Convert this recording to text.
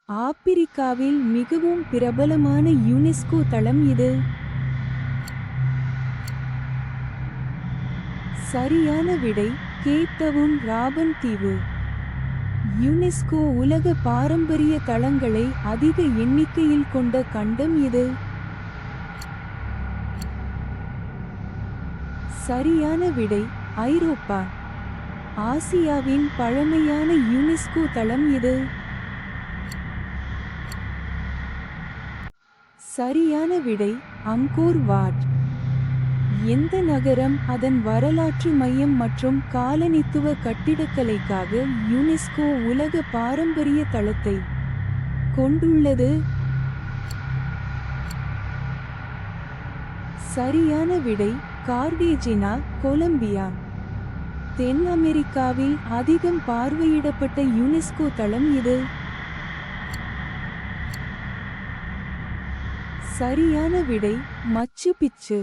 ஆப்பிரிக்காவில் மிகவும் பிரபலமான யுனெஸ்கோ தளம் இது. சரியான விடை கேப் டவுன் ராபன் தீவு. யுனெஸ்கோ உலக பாரம்பரிய தளங்களை அதிக எண்ணிக்கையில் கொண்ட கண்டம் இது. சரியான விடை ஐரோப்பா. ஆசியாவின் பழமையான யுனெஸ்கோ தளம் இது. சரியான விடை அங்கோர் வாட். எந்த நகரம் அதன் வரலாற்று மையம் மற்றும் காலனித்துவ கட்டிடக்கலைக்காக யுனெஸ்கோ உலக பாரம்பரிய தளத்தை கொண்டுள்ளது? சரியான விடை கார்டேஜினா, கொலம்பியா. தென் அமெரிக்காவில் அதிகம் பார்வையிடப்பட்ட யுனெஸ்கோ தளம் இது. சரியான விடை மச்சு பிச்சு.